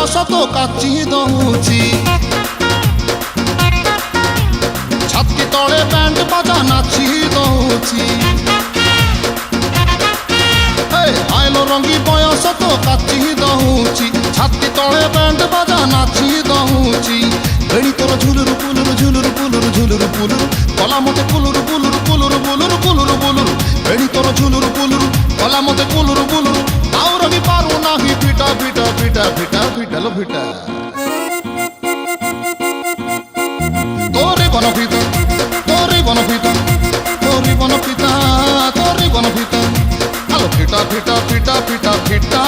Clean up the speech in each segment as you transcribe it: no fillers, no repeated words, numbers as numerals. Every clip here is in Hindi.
ବୟସ ତ କାଚି ଦଉଛି ଛାତି ତଳେ ବ୍ୟାଣ୍ଡ ବାଜା ନାଚି ଦଉଛି ଆଇଲୋ ରଙ୍ଗୀ ବୟସ ତ କାଚି ଦଉଛି ଛାତି ତଳେ ବ୍ୟାଣ୍ଡ ବାଜା ନାଚି ଦଉଛି ବେଣୀ ତୋର ଝୁଲୁରୁ ପୁଲୁରୁ ଝୁଲୁରୁ ପୁଲୁରୁ ଝୁଲୁରୁ ପୁଲୁରୁ କଲା ମତେ କୁଲୁରୁ ପୁଲୁରୁ ପୁଲୁରୁ ବୁଲୁରୁ କୁଲୁରୁ ବୁଲୁରୁ ବେଣୀ ତୋର ଝୁଲୁରୁ ପୁଲୁରୁ କଲା ମତେ କୁଲୁରୁ ବୁଲୁରୁ ଆଉ ରହି ପାରୁ ନାହିଁ ଫିଟା ଫିଟା ଫିଟା ଫିଟା ଫିଟାଲୋ ଫିଟା তোরে বনপিতা তোরে বনপিতা তোরে বনপিতা তোরে বনপিতা আলো ফিটা ফিটা ফিটা ফিটা ফিটা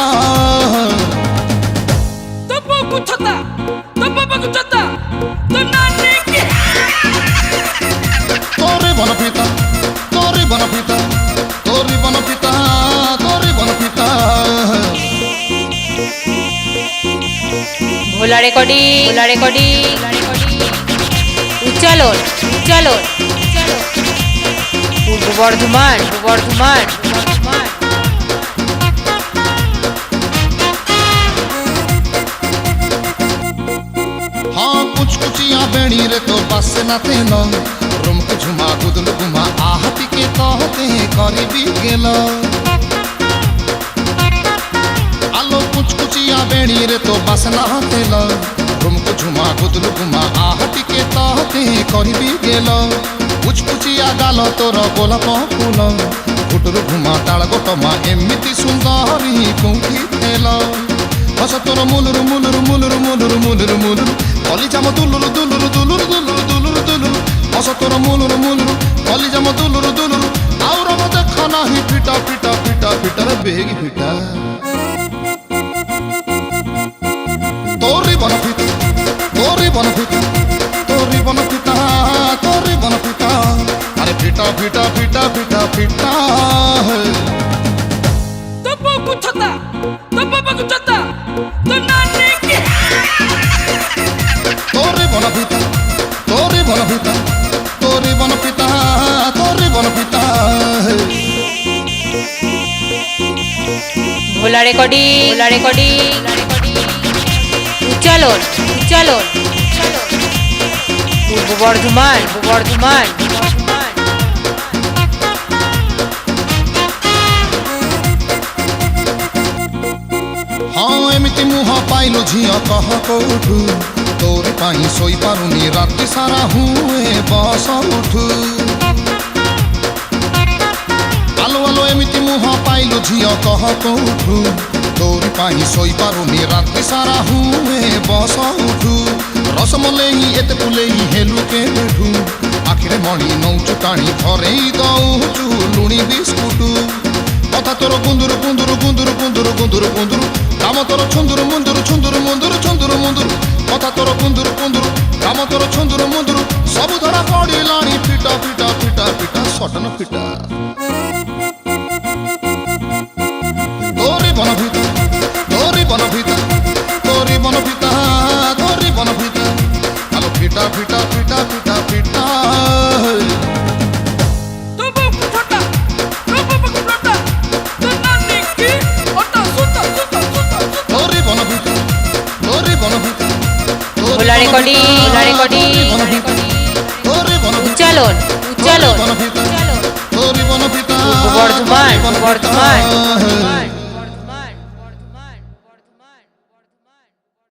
তোপো কুছতা তো নানি কি তোরে বনপিতা তোরে বনপিতা তোরে বনপিতা তোরে বনপিতা ভোলা রেকর্ডিং উচ্চালন পূর্ব বর্ধমান हाँ कुछ कुचिया बेणी रे तो बस न तेल रूम को झुमा गुदल गुमा आहती के कहते करी भी गेल आलो कुछ कुचिया बेणी रे तो बस न तेल रूम को झुमा गुदल गुमा आहती के कहते करी भी गेल कुछ कुचिया गाल तोर गोलाप फूल गुटुरु घुमा ताल गोटमा एमिति सुंदरी कुंठी थेल हस तोर मुलुरु मुलुरु मुलुरु मुलुरु मुलुरु मुलुरु कलिजाम दुलुरु दुलुरु दुलुरु दुलुरु दुलुरु दुलुरु हस तोर मुलुरु मुलुरु कलिजाम दुलुरु दुलुरु आउर मते खाना ही फिटा फिटा फिटा फिटा रे बेगी फिटा तोरी बनपिता तोरी बनपिता तोरी बनपिता तोरी बनपिता अरे फिटा फिटा फिटा फिटा फिटा তোপো কুছতা তো নানি কি তোরে বনপিতা তোরে বনপিতা তোরে বনপিতা তোরে বনপিতা ভোলা রেকর্ডিং উচ্চালন পূর্ব বর্ধমান हाँ एमिति मुह पाइलु झिया कह कौठु तोरे पाई सोई पारुनी राति सारा हुए बस उठु आलो आलो एमिति मुह पाइलु झिया कह कौठु तोरे पाई सोई पारुनी राति सारा हुए बस उठु रसमलेई एते पुलेई हेलु के बेठु आखिरे मणि नौचु टाणी धरेई दौचु लुणी बिस्कुटु कथा तोर गुंदुरु गुंदुरु गुंदुरु गुंदुरु गुंदुरु गुंदुरु काम तोर छुंदुरु मुंदुरु छुंदुरु मुंदुरु छुंदुरु मुंदुरु कथा तोर गुंदुरु गुंदुरु काम तोर छुंदुरु मुंदुरु सब धरा पड़िलाणी फिटा फिटा फिटा फिटा सटन फिटा तोरी बनपिता तोरी बनपिता तोरी बनपिता तोरी बनपिता आलो फिटा फिटा फिटा फिटा फिटा তোপো কুছতা তো নানি কি ওটা সুতা তোরে বনপিতা তোরে বনপিতা ভোলা রেকর্ডিং তোরে বনপিতা উচ্চালন তোরে বনপিতা পূর্ব বর্ধমান